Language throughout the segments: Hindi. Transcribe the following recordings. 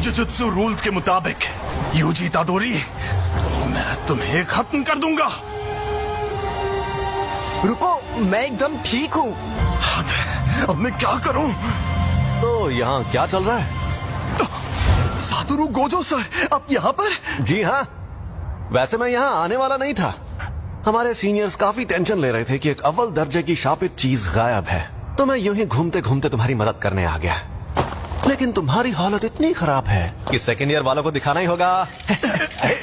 जुजुत्सु रूल्स के मुताबिक यूजी इतादोरी, मैं तुम्हें खत्म कर दूंगा। रुको, मैं एकदम ठीक हूँ। अब मैं क्या करूं? तो यहाँ क्या चल रहा है? सातोरू गोजो सर, आप यहाँ पर? जी हाँ, वैसे मैं यहाँ आने वाला नहीं था। हमारे सीनियर्स काफी टेंशन ले रहे थे कि एक अव्वल दर्जे की शापित चीज गायब है, तो मैं यूं ही घूमते घूमते तुम्हारी मदद करने आ गया। लेकिन तुम्हारी हालत इतनी खराब है कि सेकेंड ईयर वालों को दिखाना ही होगा।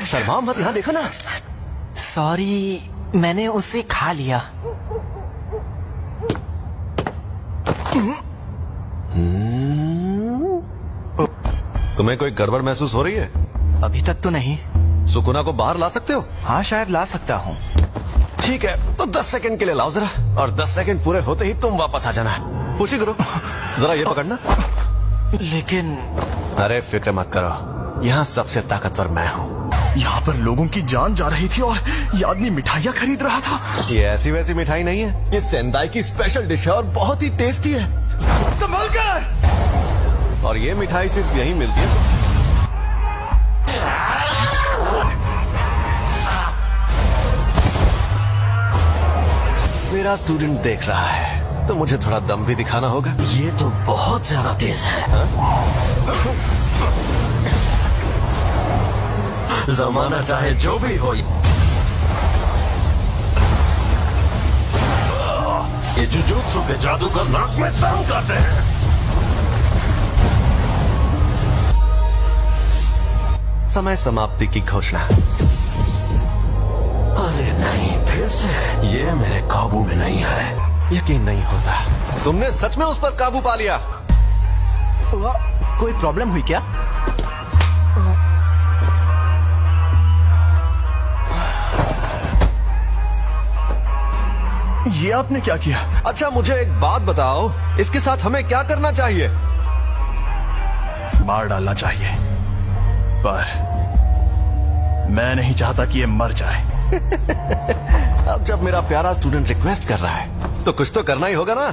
शर्माओ मत, यहाँ देखो ना। सॉरी, मैंने उसे खा लिया। तुम्हें कोई गड़बड़ महसूस हो रही है? अभी तक तो नहीं। सुकुना को बाहर ला सकते हो? हाँ, शायद ला सकता हूँ। ठीक है, तो 10 सेकंड के लिए लाओ जरा, और 10 सेकंड पूरे होते ही तुम वापस आ जाना। पूछी करो, जरा ये पकड़ना। लेकिन अरे फिक्र मत करो, यहाँ सबसे ताकतवर मैं हूँ। यहाँ पर लोगों की जान जा रही थी और ये आदमी मिठाइयाँ खरीद रहा था। ये ऐसी वैसी मिठाई नहीं है, ये सेंदाई की स्पेशल डिश है और बहुत ही टेस्टी है। संभल कर! और ये मिठाई सिर्फ यहीं मिलती है। मेरा स्टूडेंट देख रहा है, तो मुझे थोड़ा दम भी दिखाना होगा। ये तो बहुत ज्यादा तेज है। जमाना चाहे जो भी हो, ये जुजुत्सु के जादूगर नाक में दम करते हैं। समय समाप्ति की घोषणा। अरे नहीं, फिर से ये मेरे काबू में नहीं है। यकीन नहीं होता, तुमने सच में उस पर काबू पा लिया। कोई प्रॉब्लम हुई क्या? ये आपने क्या किया? अच्छा मुझे एक बात बताओ, इसके साथ हमें क्या करना चाहिए? मार डालना चाहिए, पर मैं नहीं चाहता कि ये मर जाए। अब जब मेरा प्यारा स्टूडेंट रिक्वेस्ट कर रहा है, तो कुछ तो करना ही होगा ना।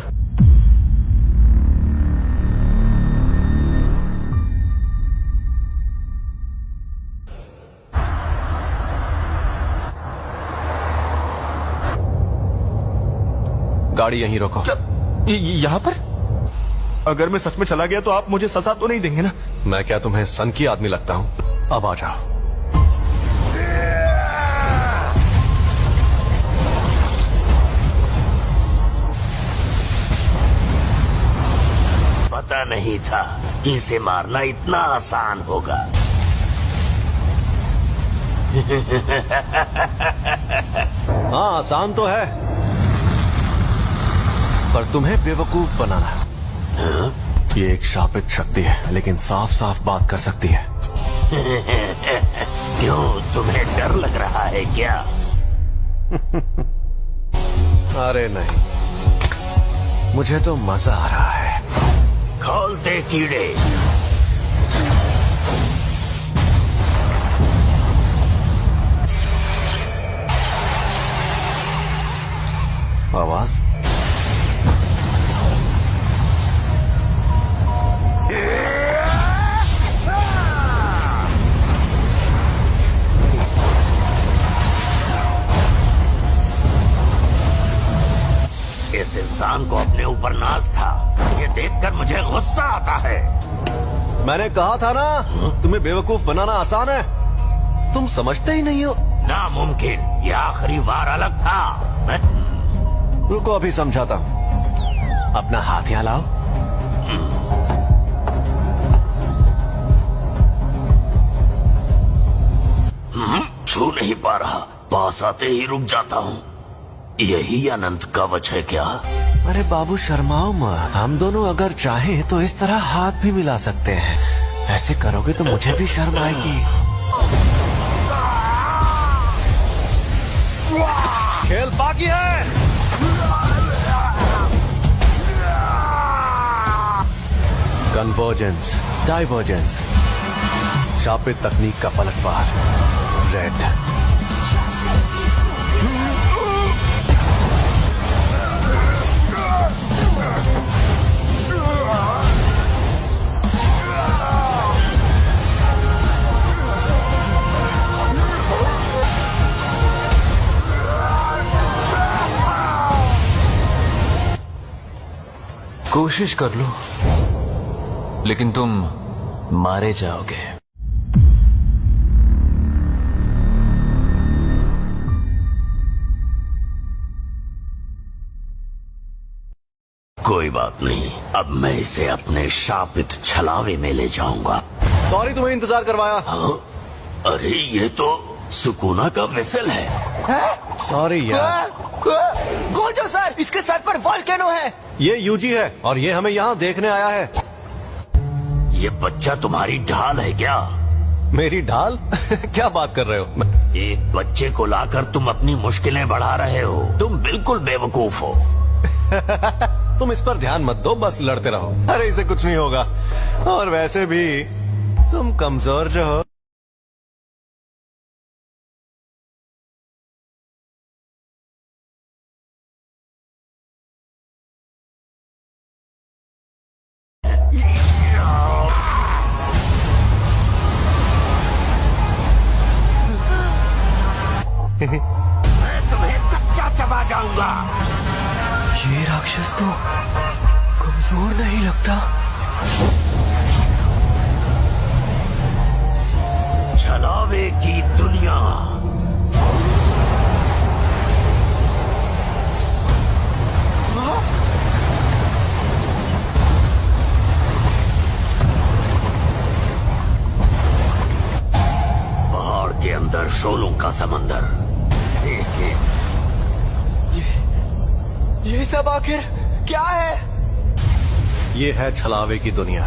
गाड़ी यहीं रोको। यहाँ पर? अगर मैं सच में चला गया तो आप मुझे सजा तो नहीं देंगे ना? मैं क्या तुम्हें सन की आदमी लगता हूँ? अब आ जाओ। पता नहीं था कि इसे मारना इतना आसान होगा। हाँ, आसान तो है, पर तुम्हें बेवकूफ बनाना। ये एक शापित शक्ति है, लेकिन साफ साफ बात कर सकती है। क्यों, तुम्हें डर लग रहा है क्या? अरे नहीं, मुझे तो मजा आ रहा है। खोल दे कीड़े। आवाज इस इंसान को अपने ऊपर नाज था। ये देखकर मुझे गुस्सा आता है। मैंने कहा था ना, तुम्हें बेवकूफ बनाना आसान है। तुम समझते ही नहीं हो। नामुमकिन, ये आखिरी वार अलग था। रुको, अभी समझाता हूँ। अपना हाथ यहाँ लाओ। छू नहीं पा रहा, पास आते ही रुक जाता हूँ। यही अनंत कवच है क्या? अरे बाबू शर्माओ मत, हम दोनों अगर चाहें तो इस तरह हाथ भी मिला सकते हैं। ऐसे करोगे तो मुझे भी शर्म आएगी। खेल बाकी है। कन्वर्जेंस, डाइवर्जेंस, शापित तकनीक का पलटवार। रेड। कोशिश कर लो, लेकिन तुम मारे जाओगे। कोई बात नहीं, अब मैं इसे अपने शापित छलावे में ले जाऊंगा। सॉरी तुम्हें इंतजार करवाया। हाँ? अरे ये तो सुकूना का वेसल है। सॉरी यार। गोजो सर, इसके सर पर वॉल्केनो है। ये यूजी है और ये हमें यहाँ देखने आया है। ये बच्चा तुम्हारी ढाल है क्या? मेरी ढाल? क्या बात कर रहे हो? एक बच्चे को लाकर तुम अपनी मुश्किलें बढ़ा रहे हो। तुम बिल्कुल बेवकूफ हो। तुम इस पर ध्यान मत दो, बस लड़ते रहो। अरे इसे कुछ नहीं होगा, और वैसे भी तुम कमजोर जो हो। मैं तुम्हें कच्चा चबा जाऊंगा। ये राक्षस तो कमजोर नहीं लगता। छलावे की दुनिया। पहाड़ के अंदर शोलों का समंदर। ये सब आखिर क्या है? ये है छलावे की दुनिया।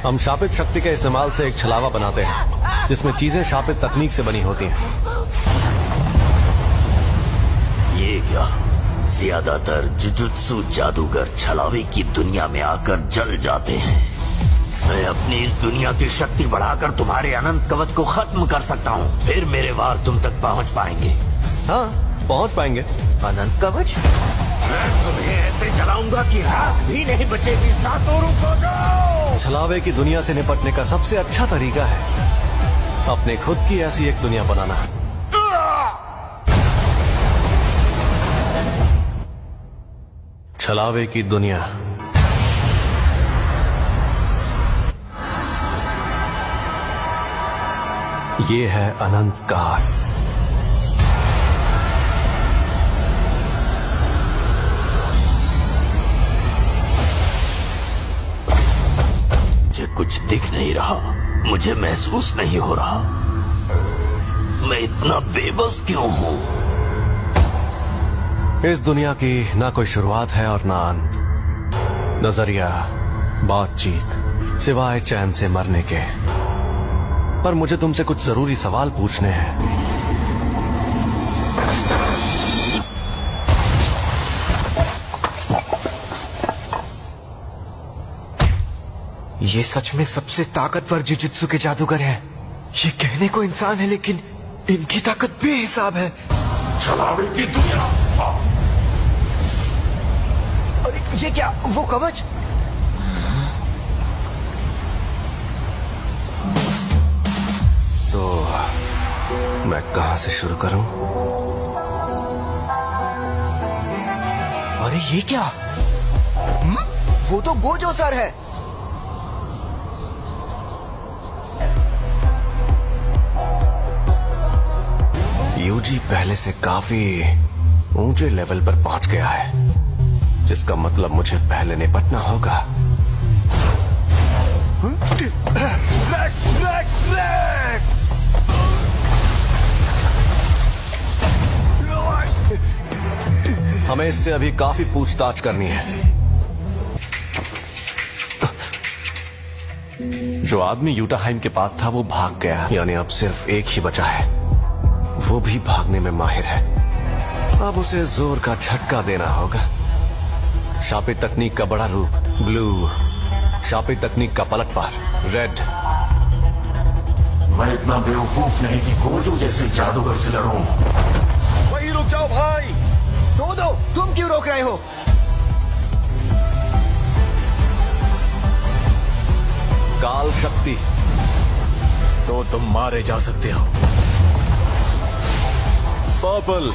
हम शापित शक्ति के इस्तेमाल से एक छलावा बनाते हैं जिसमें चीजें शापित तकनीक से बनी होती हैं। ये क्या? ज्यादातर जुजुत्सु जादूगर छलावे की दुनिया में आकर जल जाते हैं। मैं अपनी इस दुनिया की शक्ति बढ़ाकर तुम्हारे अनंत कवच को खत्म कर सकता हूँ। फिर मेरे वार तुम तक पहुँच पाएंगे। हाँ, पहुंच पाएंगे। अनंत कवच? मैं तुम्हें ऐसे जलाऊंगा कि राख भी नहीं बचेगी। सातोरु को जाओ। छलावे की दुनिया से निपटने का सबसे अच्छा तरीका है अपने खुद की ऐसी एक दुनिया बनाना। छलावे की दुनिया। ये है अनंत काल। मुझे कुछ दिख नहीं रहा, मुझे महसूस नहीं हो रहा। मैं इतना बेबस क्यों हूँ? इस दुनिया की ना कोई शुरुआत है और ना अंत। नजरिया, बातचीत, सिवाय चैन से मरने के। पर मुझे तुमसे कुछ जरूरी सवाल पूछने हैं। ये सच में सबसे ताकतवर जुजुत्सु के जादूगर हैं। ये कहने को इंसान है लेकिन इनकी ताकत बेहिसाब है। छलावे की दुनिया। अरे ये क्या? वो कवच? तो मैं कहां से शुरू करूं? अरे ये क्या? वो तो गोजो सर है। यूजी पहले से काफी ऊंचे लेवल पर पहुंच गया है, जिसका मतलब मुझे पहले निपटना होगा। हमें इससे अभी काफी पूछताछ करनी है। जो आदमी यूटाहाइम के पास था वो भाग गया, यानी अब सिर्फ एक ही बचा है। वो भी भागने में माहिर है। अब उसे जोर का झटका देना होगा। शापित तकनीक का बड़ा रूप ब्लू, शापित तकनीक का पलटवार रेड। मैं इतना बेवकूफ नहीं कि गोजो जैसे जादूगर से लड़ूं। वही रुक जाओ भाई। दो तुम क्यों रोक रहे हो? काल शक्ति। तो तुम मारे जा सकते हो। पर्पल।